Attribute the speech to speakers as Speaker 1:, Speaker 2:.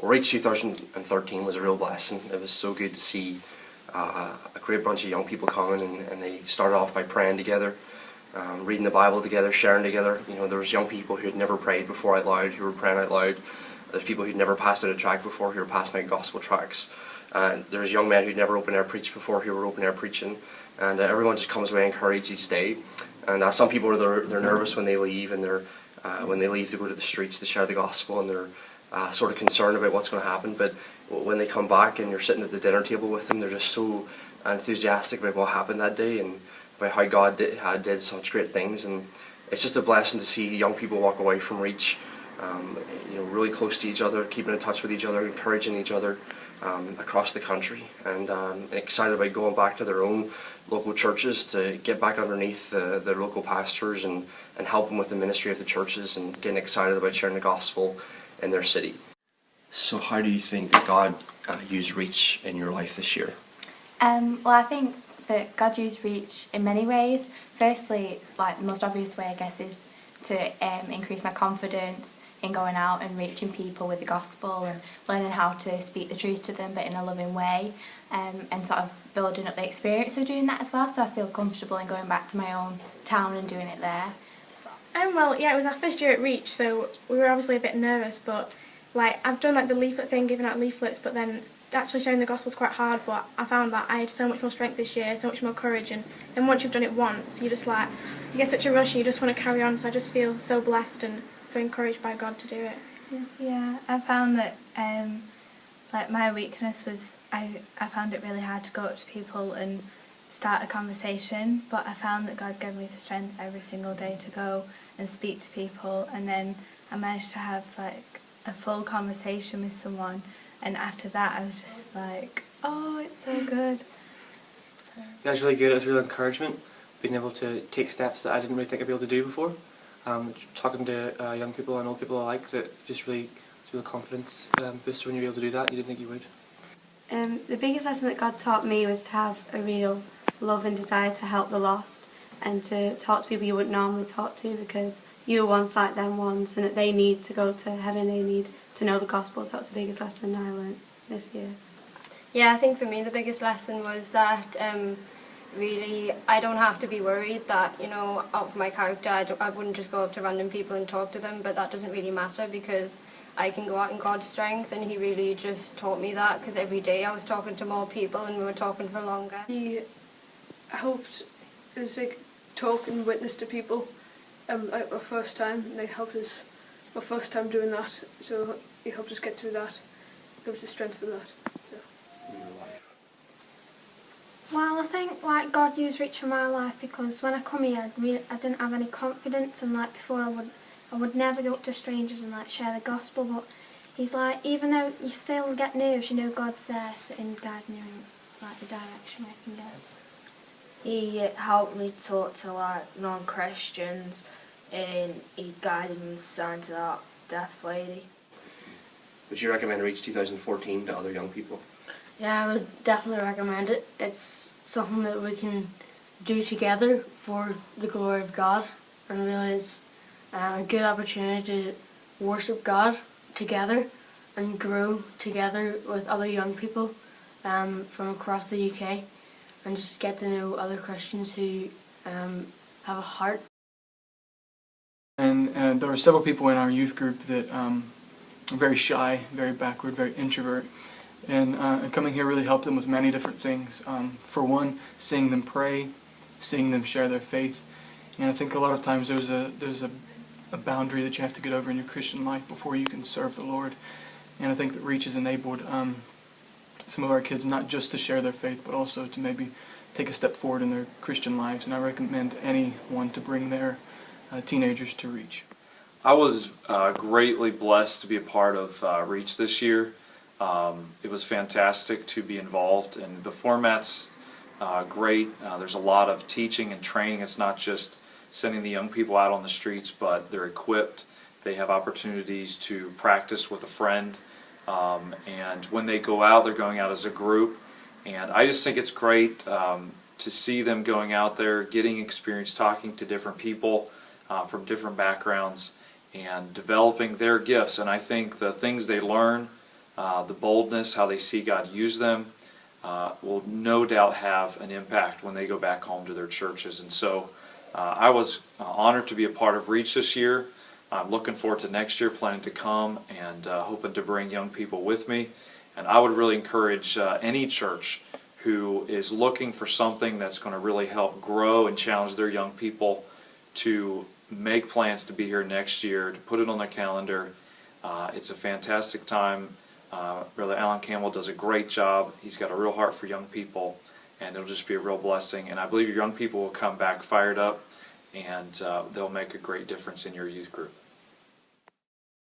Speaker 1: Well, Reach 2013 was a real blessing. It was so good to see a great bunch of young people coming, and they started off by praying together, reading the Bible together, sharing together. You know, there was young people who had never prayed before out loud, who were praying out loud. There's people who'd never passed out a tract before, who were passing out gospel tracts. There's young men who'd never open air preached before, who were open air preaching. And everyone just comes away encouraged each day. And some people they're nervous when they leave, and when they leave to go to the streets to share the gospel, and they're sort of concerned about what's going to happen. But when they come back and you're sitting at the dinner table with them, they're just so enthusiastic about what happened that day and about how God did such great things. And it's just a blessing to see young people walk away from Reach, you know, really close to each other, keeping in touch with each other, encouraging each other across the country, and excited about going back to their own local churches to get back underneath the local pastors and help them with the ministry of the churches, and getting excited about sharing the gospel in their city. So how do you think that God used Reach in your life this year?
Speaker 2: Well, I think that God used Reach in many ways. Firstly, like the most obvious way, I guess, is to increase my confidence in going out and reaching people with the gospel and learning how to speak the truth to them, but in a loving way, and sort of building up the experience of doing that as well, so I feel comfortable in going back to my own town and doing it there.
Speaker 3: Well, yeah, it was our first year at Reach, so we were obviously a bit nervous, but like I've done like the leaflet thing, giving out leaflets, but then actually sharing the gospel is quite hard. But I found that I had so much more strength this year, so much more courage, and then once you've done it once, you just like, you get such a rush and you just want to carry on. So I just feel so blessed and so encouraged by God to do it.
Speaker 4: Yeah, I found that like my weakness was I found it really hard to go up to people and start a conversation, but I found that God gave me the strength every single day to go and speak to people, and then I managed to have like a full conversation with someone, and after that I was just like, oh, it's so good.
Speaker 5: That was really good. It was real encouragement, being able to take steps that I didn't really think I'd be able to do before. Talking to young people and old people alike, that just really was a real confidence booster when you're able to do that. You didn't think you would.
Speaker 6: The biggest lesson that God taught me was to have a real love and desire to help the lost, and to talk to people you wouldn't normally talk to, because you were once like them once, and that they need to go to heaven, they need to know the gospel. So that's the biggest lesson I learnt this year.
Speaker 7: Yeah, I think for me the biggest lesson was that really I don't have to be worried that, you know, out of my character I wouldn't just go up to random people and talk to them, but that doesn't really matter because I can go out in God's strength, and He really just taught me that, because every day I was talking to more people and we were talking for longer.
Speaker 8: He helped us like talk and witness to people like our first time, and it helped us our first time doing that, so He helped us get through that, gave us the strength for that. So.
Speaker 9: Well, I think like God used Reach in my life because when I come here I didn't have any confidence, and like before I would never go up to strangers and like share the gospel, but He's like, even though you still get nerves, you know God's there sitting guiding you in like the direction everything goes.
Speaker 10: He helped me talk to like non-Christians, and he guided me to sign to that deaf lady.
Speaker 1: Would you recommend Reach 2014 to other young people?
Speaker 11: Yeah, I would definitely recommend it. It's something that we can do together for the glory of God, and really it's a good opportunity to worship God together and grow together with other young people from across the UK, and just get to know other Christians who have a heart.
Speaker 12: And there were several people in our youth group that are very shy, very backward, very introvert. And coming here really helped them with many different things. For one, seeing them pray, seeing them share their faith. And I think a lot of times there's a boundary that you have to get over in your Christian life before you can serve the Lord. And I think that Reach has enabled some of our kids not just to share their faith, but also to maybe take a step forward in their Christian lives. And I recommend anyone to bring their teenagers to Reach.
Speaker 13: I was greatly blessed to be a part of Reach this year. It was fantastic to be involved, and the format's great. There's a lot of teaching and training. It's not just sending the young people out on the streets, but they're equipped. They have opportunities to practice with a friend, and when they go out, they're going out as a group. And I just think it's great to see them going out there, getting experience, talking to different people from different backgrounds, and developing their gifts. And I think the things they learn the boldness, how they see God use them, will no doubt have an impact when they go back home to their churches. And so I was honored to be a part of Reach this year. I'm looking forward to next year, planning to come and hoping to bring young people with me. And I would really encourage any church who is looking for something that's going to really help grow and challenge their young people to make plans to be here next year, to put it on their calendar. It's a fantastic time. Brother Alan Campbell does a great job. He's got a real heart for young people, and it'll just be a real blessing. And I believe your young people will come back fired up, and they'll make a great difference in your youth group.